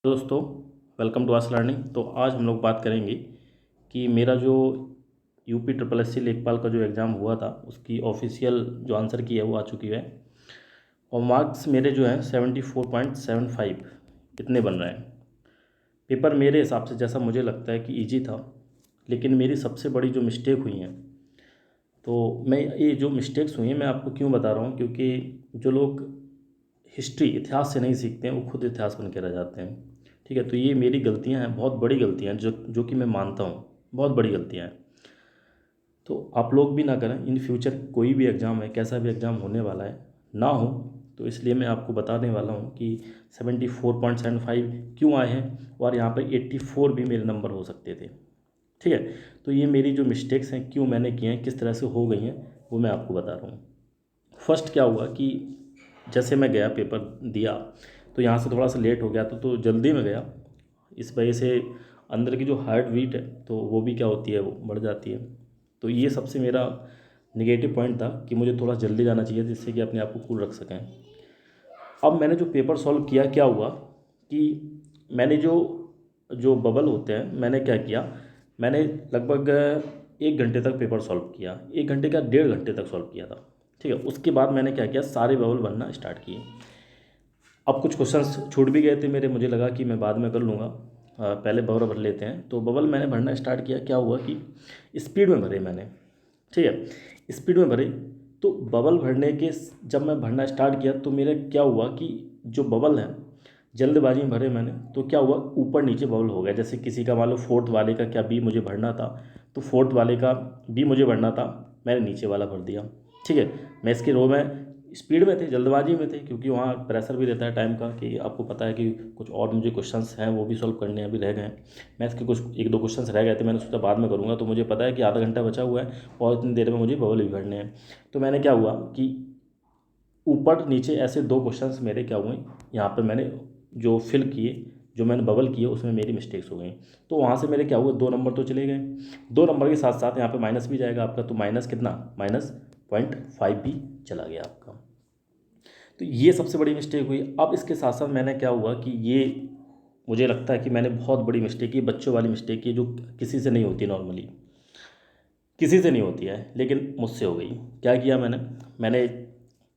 दोस्तों, welcome to us learning. तो आज हम लोग बात करेंगे कि मेरा जो यूपी ट्रिपल एस सी लेखपाल का जो एग्ज़ाम हुआ था उसकी ऑफिशियल जो आंसर की है वो आ चुकी है। और मार्क्स मेरे जो हैं 74.75 इतने बन रहे हैं। पेपर मेरे हिसाब से जैसा मुझे लगता है कि इजी था, लेकिन मेरी सबसे बड़ी जो मिस्टेक हुई हैं, तो मैं ये जो मिस्टेक्स हुई हैं मैं आपको क्यों बता रहा हूँ, क्योंकि जो लोग हिस्ट्री इतिहास से नहीं सीखते हैं वो खुद इतिहास बन के रह जाते हैं। ठीक है, तो ये मेरी गलतियां हैं, बहुत बड़ी गलतियां हैं जो कि मैं मानता हूँ बहुत बड़ी गलतियां हैं। तो आप लोग भी ना करें इन फ्यूचर। कोई भी एग्ज़ाम है, कैसा भी एग्ज़ाम होने वाला है ना हो, तो इसलिए मैं आपको बताने वाला हूँ कि 74.75 क्यों आए हैं और यहाँ पर 84 भी मेरे नंबर हो सकते थे। ठीक है, तो ये मेरी जो मिस्टेक्स हैं क्यों मैंने किए हैं, किस तरह से हो गई हैं, वो मैं आपको बता रहा हूँ। फर्स्ट क्या हुआ कि जैसे मैं गया पेपर दिया, तो यहाँ से थोड़ा सा लेट हो गया तो जल्दी में गया। इस वजह से अंदर की जो हार्ट बीट है तो वो भी क्या होती है, वो बढ़ जाती है। तो ये सबसे मेरा निगेटिव पॉइंट था कि मुझे थोड़ा जल्दी जाना चाहिए जिससे कि अपने आप को कूल रख सकें। अब मैंने जो पेपर सॉल्व किया, क्या हुआ कि मैंने जो जो बबल होते हैं मैंने क्या किया, मैंने लगभग 1 घंटे तक पेपर सॉल्व किया, 1 घंटे का 1.5 घंटे तक सॉल्व किया था। ठीक है, उसके बाद मैंने क्या किया, सारे बबल बनना स्टार्ट किए। अब कुछ क्वेश्चंस छूट भी गए थे मेरे, मुझे लगा कि मैं बाद में कर लूँगा, पहले बबल भर लेते हैं। तो बबल मैंने भरना स्टार्ट किया। क्या हुआ कि स्पीड में भरे मैंने। ठीक है, स्पीड में भरे। तो बबल भरने के जब मैं भरना स्टार्ट किया तो मेरा क्या हुआ कि जो बबल हैं जल्दबाजी में भरे मैंने, तो क्या हुआ, ऊपर नीचे बबल हो गया। जैसे किसी का मान लो फोर्थ वाले का क्या बी मुझे भरना था, तो फोर्थ वाले का बी मुझे भरना था, मैंने नीचे वाला भर दिया। ठीक है, मैं इसके रो में स्पीड में थे, जल्दबाजी में थे, क्योंकि वहाँ प्रेशर भी रहता है टाइम का कि आपको पता है कि कुछ और मुझे क्वेश्चंस हैं वो भी सॉल्व करने अभी रह गए हैं। मैथ्स के कुछ 1-2 क्वेश्चंस रह गए थे, मैंने सोचा बाद में करूँगा, तो मुझे पता है कि आधा घंटा बचा हुआ है और इतनी देर में मुझे बबल भी भरने हैं। तो मैंने क्या हुआ कि ऊपर नीचे ऐसे 2 क्वेश्चंस मेरे क्या हुए, यहाँ पर मैंने जो फिल किए, जो मैंने बबल किए उसमें मेरी मिस्टेक्स हो गई। तो वहाँ से मेरे क्या हुआ, 2 नंबर तो चले गए। 2 नंबर के साथ साथ यहाँ पे माइनस भी जाएगा आपका, तो माइनस कितना, -0.5 भी चला गया आपका। तो ये सबसे बड़ी मिस्टेक हुई। अब इसके साथ साथ मैंने क्या हुआ कि ये मुझे लगता है कि मैंने बहुत बड़ी मिस्टेक की, बच्चों वाली मिस्टेक की, जो किसी से नहीं होती, नॉर्मली किसी से नहीं होती है, लेकिन मुझसे हो गई। क्या किया मैंने, मैंने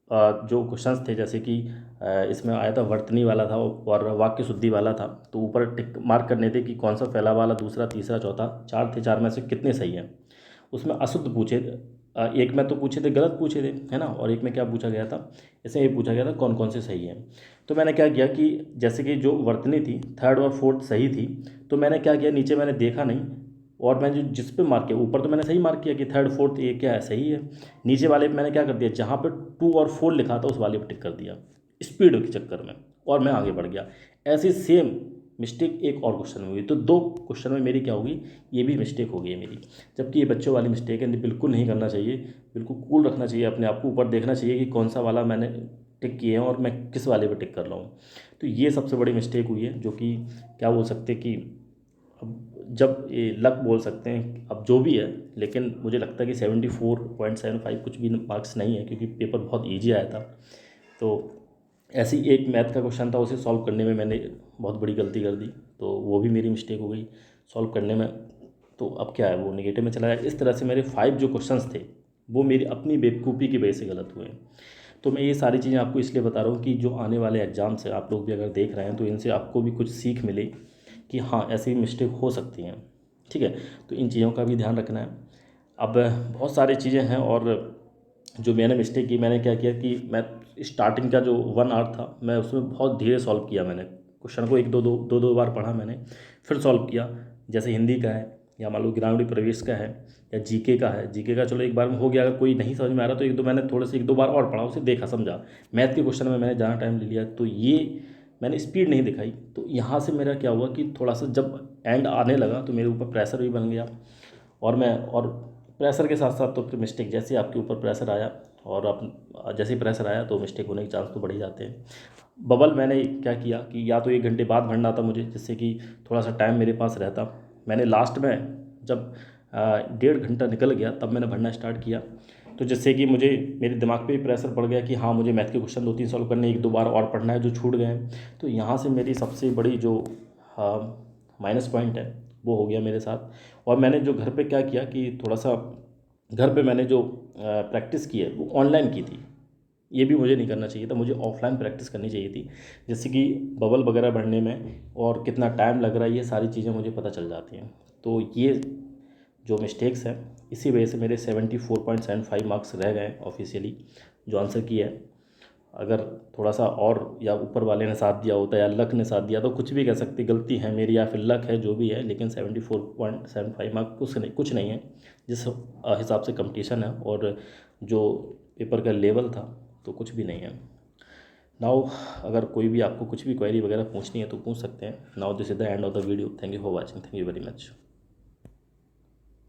जो क्वेश्चंस थे, जैसे कि इसमें आया था वर्तनी वाला था और वाक्य शुद्धि वाला था, तो ऊपर टिक मार्क करने थे कि कौन सा पहला वाला, दूसरा, तीसरा, चौथा, 4 थे, 4 में से कितने सही हैं। उसमें अशुद्ध पूछे, एक में तो पूछे थे गलत पूछे थे, है ना, और एक में क्या पूछा गया था, ऐसे ये पूछा गया था कौन कौन से सही हैं। तो मैंने क्या किया कि जैसे कि जो वर्तनी थी थर्ड और फोर्थ सही थी, तो मैंने क्या किया, नीचे मैंने देखा नहीं, और मैं जो जिस पे मार्क किया, ऊपर तो मैंने सही मार्क किया कि थर्ड फोर्थ ये क्या है, सही है। नीचे वाले पे मैंने क्या कर दिया, जहाँ पे 2 और 4 लिखा था उस वाले पे टिक कर दिया, स्पीड के चक्कर में, और मैं आगे बढ़ गया। ऐसी सेम मिस्टेक एक और क्वेश्चन में हुई। तो 2 क्वेश्चन में मेरी क्या होगी, ये भी मिस्टेक हो गई है मेरी। जबकि ये बच्चों वाली मिस्टेक है, बिल्कुल नहीं करना चाहिए। बिल्कुल कूल रखना चाहिए अपने आप को, ऊपर देखना चाहिए कि कौन सा वाला मैंने टिक किए हैं और मैं किस वाले पे टिक कर रहा हूँ। तो ये सबसे बड़ी मिस्टेक हुई है, जो कि क्या बोल सकते हैं कि अब जब ये लक बोल सकते हैं, अब जो भी है, लेकिन मुझे लगता है कि 74.75 कुछ भी मार्क्स नहीं है, क्योंकि पेपर बहुत ईजी आया था। तो ऐसी एक मैथ का क्वेश्चन था, उसे सॉल्व करने में मैंने बहुत बड़ी गलती कर दी, तो वो भी मेरी मिस्टेक हो गई सॉल्व करने में। तो अब क्या है, वो नेगेटिव में चला गया। इस तरह से मेरे 5 जो क्वेश्चंस थे वो मेरी अपनी बेवकूफ़ी की वजह से गलत हुए हैं। तो मैं ये सारी चीज़ें आपको इसलिए बता रहा हूँ कि जो आने वाले एग्ज़ाम्स हैं, आप लोग भी अगर देख रहे हैं तो इनसे आपको भी कुछ सीख मिले कि हाँ, ऐसी मिस्टेक हो सकती हैं। ठीक है, तो इन चीज़ों का भी ध्यान रखना है। अब बहुत सारी चीज़ें हैं, और जो मैंने मिस्टेक की, मैंने क्या किया कि मैं स्टार्टिंग का जो 1 आवर था मैं उसमें बहुत धीरे सॉल्व किया। मैंने क्वेश्चन को एक दो बार पढ़ा मैंने, फिर सॉल्व किया। जैसे हिंदी का है, या मान लो ग्रामीण प्रवेश का है, या जीके का है। जीके का चलो एक बार में हो गया, अगर कोई नहीं समझ में आ रहा तो एक दो मैंने थोड़े से 1-2 बार और पढ़ा, उसे देखा समझा। मैथ के क्वेश्चन में मैंने ज़्यादा टाइम ले लिया, तो ये मैंने स्पीड नहीं दिखाई। तो यहाँ से मेरा क्या हुआ कि थोड़ा सा जब एंड आने लगा तो मेरे ऊपर प्रेशर भी बन गया, और प्रेशर के साथ साथ तो फिर मिस्टेक, जैसे आपके ऊपर प्रेशर आया और आप जैसे ही प्रेशर आया तो मिस्टेक होने के चांस तो बढ़ ही जाते हैं। बबल मैंने क्या किया कि या तो 1 घंटे बाद भरना था मुझे, जिससे कि थोड़ा सा टाइम मेरे पास रहता। मैंमैंने लास्ट में जब 1.5 घंटा निकल गया तब मैंने भरना स्टार्ट किया। तो जिससे कि मुझे मेरे दिमाग पे भी प्रेशर पड़ गया कि हाँ मुझे मैथ के क्वेश्चन 2-3 सॉल्व करने, 1-2 बार और पढ़ना है जो छूट गए हैं। तो यहाँ से मेरी सबसे बड़ी जो माइनस पॉइंट है वो हो गया मेरे साथ। और मैंने जो घर पे क्या किया कि थोड़ा सा घर पे मैंने जो प्रैक्टिस की है वो ऑनलाइन की थी। ये भी मुझे नहीं करना चाहिए था, मुझे ऑफलाइन प्रैक्टिस करनी चाहिए थी। जैसे कि बबल वगैरह भरने में और कितना टाइम लग रहा है, ये सारी चीज़ें मुझे पता चल जाती हैं। तो ये जो मिस्टेक्स हैं इसी वजह से मेरे 74.75 मार्क्स रह गए ऑफिशियली जो आंसर की है। अगर थोड़ा सा और या ऊपर वाले ने साथ दिया होता या लक ने साथ दिया, तो कुछ भी कह सकते, गलती है मेरी या फिर लक है जो भी है, लेकिन 74.75 मार्क्स कुछ नहीं है जिस हिसाब से कंपटीशन है और जो पेपर का लेवल था, तो कुछ भी नहीं है। नाउ अगर कोई भी आपको कुछ भी क्वेरी वगैरह पूछनी है तो पूछ सकते हैं। Now this is the end of the video. Thank you for watching. Thank you very much.